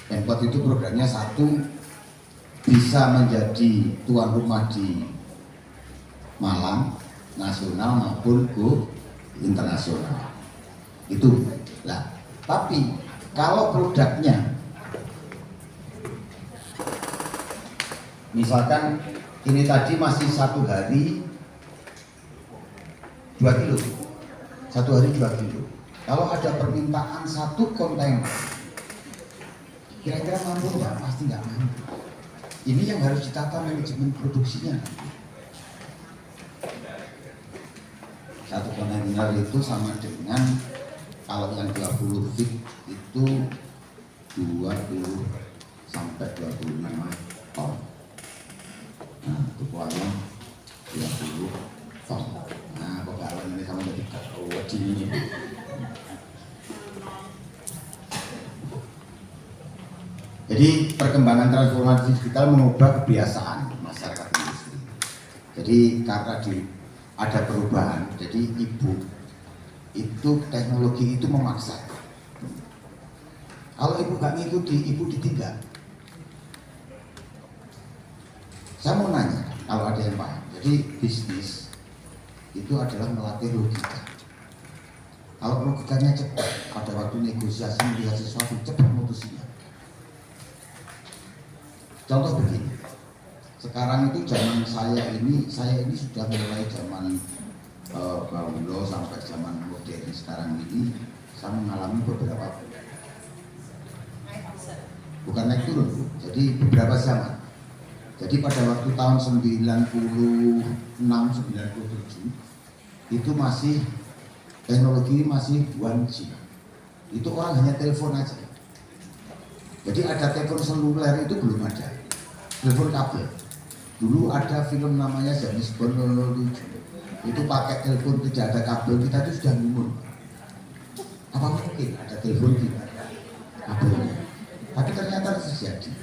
Pemkot itu programnya satu, bisa menjadi tuan rumah di Malang, nasional maupun go internasional. Itu lah. Tapi kalau produknya, misalkan ini tadi masih 1 hari 2 kilo, 1 hari 2 kilo. Kalau ada permintaan 1 kontainer, kira-kira mampu nggak? Pasti nggak mampu. Ini yang harus ditata manajemen produksinya. 1 kontainer itu sama dengan, kalau yang 20 feet itu 20 sampai 25 ton. Nah, itu kualitas 20 ton. Nah, kok galon ini sama jadi wedi ini. Jadi perkembangan transformasi digital mengubah kebiasaan masyarakat industri. Jadi karena ada perubahan, jadi ibu itu teknologi itu memaksa. Kalau ibu gak ngikuti, ibu ditinggal. Saya mau nanya, kalau ada yang paham. Jadi bisnis itu adalah melatih logika. Kalau logikanya cepat, pada waktu negosiasi melihat sesuatu cepat memutusnya. Contoh begini, sekarang itu zaman saya ini sudah mulai zaman Baulo sampai zaman modern sekarang ini, saya mengalami beberapa, bukan naik turun, jadi beberapa zaman. Jadi pada waktu tahun 96-97 itu masih teknologi masih 1G, itu orang hanya telepon aja. Jadi ada telepon seluler itu belum ada, telepon kabel. Dulu ada film namanya James Bond 007, itu pakai telepon tidak ada kabel, kita itu sudah ngumur. Apa mungkin ada telepon tidak ada kabelnya? Tapi ternyata terjadi.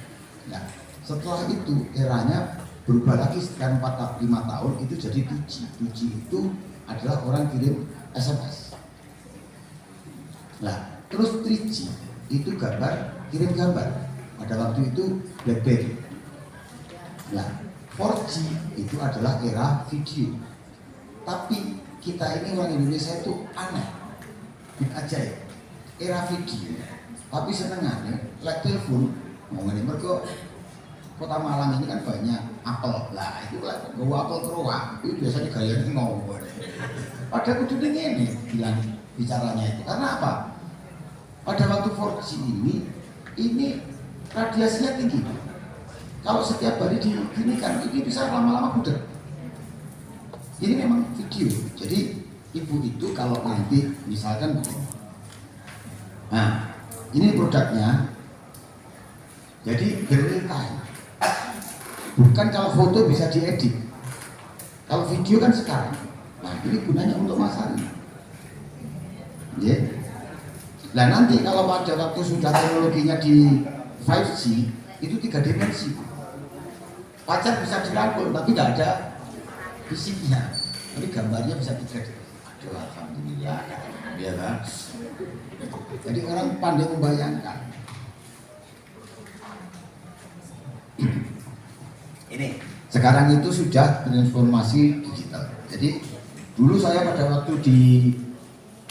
Nah, setelah itu eranya berubah lagi sekitar 4-5 tahun, itu jadi 2G. 2G itu adalah orang kirim SMS. Nah, terus 3G itu kirim gambar. Pada waktu itu BlackBerry. Nah, 4G itu adalah era video. Tapi kita ini orang Indonesia itu aneh, ajaib. Era video, tapi senengannya like telepon, ngomongin mereka. Kota Malang ini kan banyak apel lah, itu lah bawa apel keruak, itu biasanya gayanya ngomong. Pada kudu ini bilang bicaranya itu, karena apa? Pada waktu 4G ini radiasinya tinggi. Kalau setiap hari diginikan, ini bisa lama-lama budak. Ini memang video. Jadi ibu itu kalau nanti misalkan begini. Nah, ini produknya. Jadi real time. Bukan kalau foto bisa diedit. Kalau video kan sekarang. Nah, ini gunanya untuk masa ini. Ya. Nah, nanti kalau pada waktu sudah teknologinya di 5G itu 3 dimensi. Pacar bisa dirangkul tapi tidak ada fisiknya. Tapi gambarnya bisa 3 dimensi. Aduh, alhamdulillah. Ya kan? Jadi orang pandai membayangkan. Ini sekarang itu sudah transformasi digital. Jadi dulu saya pada waktu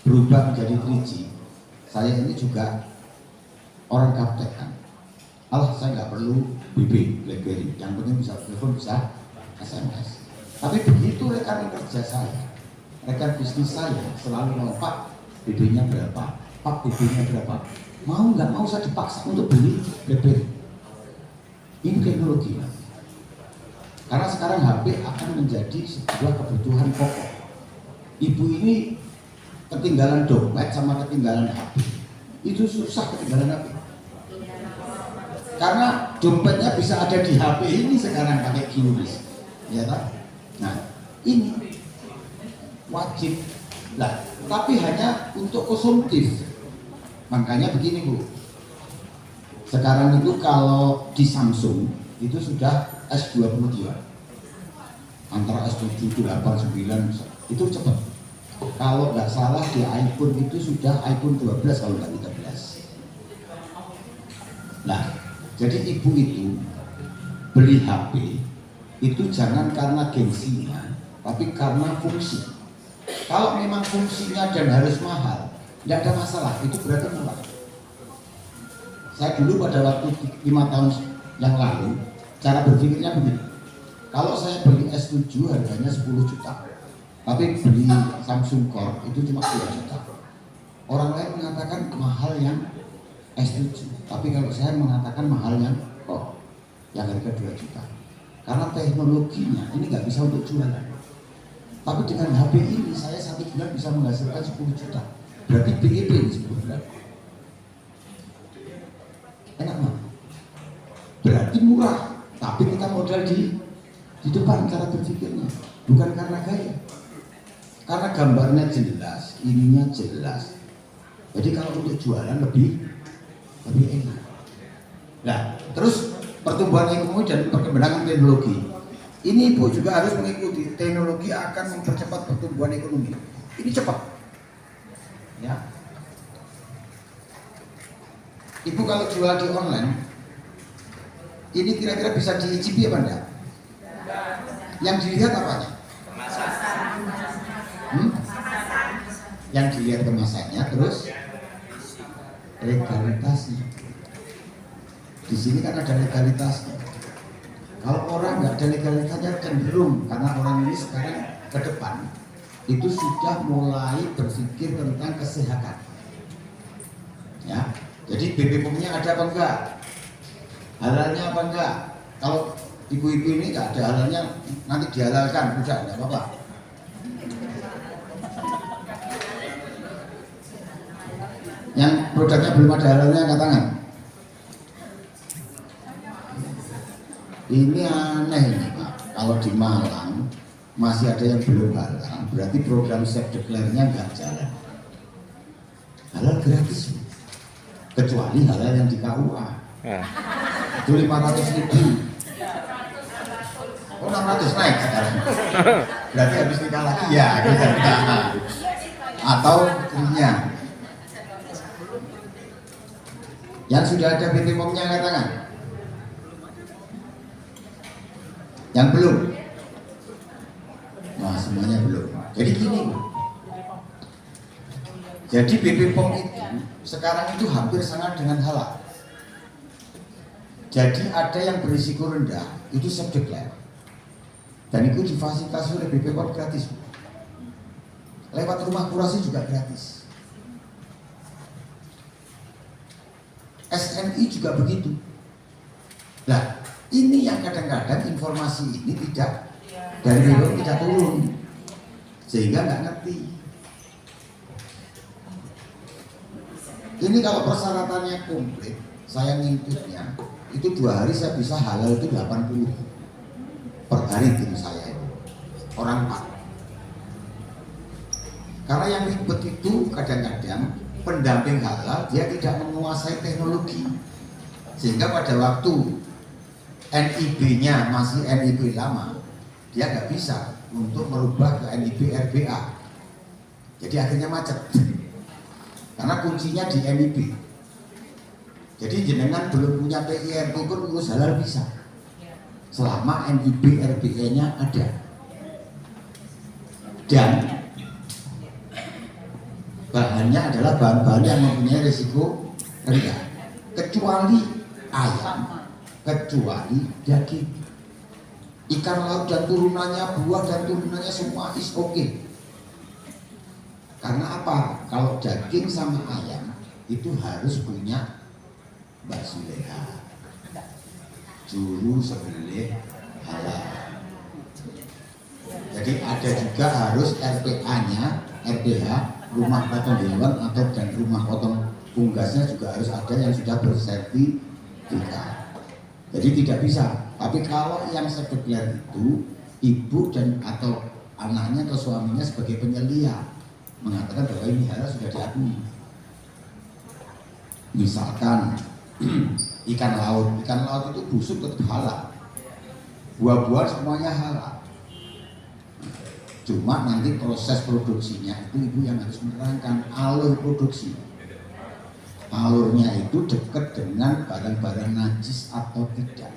berubah menjadi 3G, saya ini juga orang gaptek kan. Saya nggak perlu BB, BlackBerry, yang penting bisa telepon, bisa SMS. Tapi begitu rekan kerja saya, rekan bisnis saya selalu ngomong, Pak, BB-nya berapa? Pak, BB-nya berapa? Mau nggak mau saya dipaksa untuk beli BlackBerry. Ini teknologi. Karena sekarang HP akan menjadi sebuah kebutuhan pokok. Ibu ini ketinggalan dompet sama ketinggalan HP. Itu susah ketinggalan HP. Karena dompetnya bisa ada di HP ini sekarang pakai QRIS. Ya kan? Nah, ini wajib. Lah, tapi hanya untuk konsumtif. Makanya begini Bu. Sekarang itu kalau di Samsung itu sudah S22 antara S7, 8, 9 itu cepat. Kalau nggak salah di iPhone itu sudah iPhone 12 kalau nggak 13. Nah, jadi ibu itu beli HP itu jangan karena gengsinya, tapi karena fungsi. Kalau memang fungsinya dan harus mahal, tidak ada masalah, itu berarti murah. Saya dulu pada waktu 5 tahun yang lalu, cara berpikirnya begini. Kalau saya beli S7 harganya 10 juta, tapi beli Samsung Core itu cuma 2 juta. Orang lain mengatakan mahal yang S7, tapi kalau saya mengatakan mahal yang Core, yang harga 2 juta. Karena teknologinya ini nggak bisa untuk jualan. Tapi dengan HP ini saya 1 bulan bisa menghasilkan 10 juta. Berarti BEP ini 10 bulan. Enak banget. Berarti murah. Tapi kita modal di depan cara berpikirnya. Bukan karena gaya. Karena gambarnya jelas, ininya jelas. Jadi kalau untuk jualan lebih enak. Nah, terus pertumbuhan ekonomi dan perkembangan teknologi. Ini Ibu juga harus mengikuti. Teknologi akan mempercepat pertumbuhan ekonomi. Ini cepat. Ya. Ibu kalau jual di online, ini kira-kira bisa diicipi apa enggak? Yang dilihat apanya? Yang dilihat kemasannya, terus legalitasnya. Di sini kan ada legalitasnya. Kalau orang nggak ada legalitasnya cenderung, karena orang ini sekarang ke depan itu sudah mulai berpikir tentang kesehatan. Ya, jadi BPOM-nya ada apa enggak? Halalnya apa enggak? Kalau ibu-ibu ini nggak ada halalnya, nanti dihalalkan, udah nggak apa-apa. Yang produknya belum ada halalnya angkat tangan. Ini aneh ini Pak, kalau di Malang masih ada yang belum halal, berarti program Save Declare-nya nggak jalan. Halal gratis, kecuali halal yang di KUA. Itu 500.000. Oh 600 naik sekarang. Berarti habis nikah lagi ya kita atau putrinya. Yang sudah ada BPOM-nya angkat tangan. Yang belum? Nah semuanya belum. Jadi gini, jadi BPOM itu sekarang itu hampir sama dengan halal. Jadi ada yang berisiko rendah, itu Save Declare. Dan itu difasilitasi oleh BPOM gratis. Lewat rumah kurasi juga gratis. SNI juga begitu. Nah, ini yang kadang-kadang informasi ini tidak dari BPOM tidak turun, sehingga nggak ngerti. Ini kalau persyaratannya komplit, saya ngintipnya itu 2 hari saya bisa halal itu 80 per hari tim saya itu orang Pak. Karena yang ribet itu kadang-kadang pendamping halal dia tidak menguasai teknologi, sehingga pada waktu NIB-nya masih NIB lama, dia nggak bisa untuk merubah ke NIB RBA. Jadi akhirnya macet. Karena kuncinya di NIB. Jadi jenengan belum punya PIRB pun urus halal bisa. Selama NIB RBA-nya ada. Dan bahannya adalah bahan-bahan yang mempunyai risiko rendah. Kecuali ayam, kecuali daging, ikan laut dan turunannya, buah dan turunannya semua is okay. Karena apa? Kalau daging sama ayam itu harus punya Mbak Suleha, juru sembelih halal. Jadi ada juga harus RPA-nya, RPH, rumah potong hewan atau dan rumah potong unggasnya juga harus ada yang sudah bersertifikat. Jadi tidak bisa. Tapi kalau yang sekedar itu ibu dan atau anaknya atau suaminya sebagai penyelia mengatakan bahwa ini halal sudah diakui. Misalkan ikan laut itu busuk tetap halal, buah-buahan semuanya halal. Cuma nanti proses produksinya itu ibu yang harus menerangkan alur produksi. alurnya itu dekat dengan barang-barang najis atau tidak.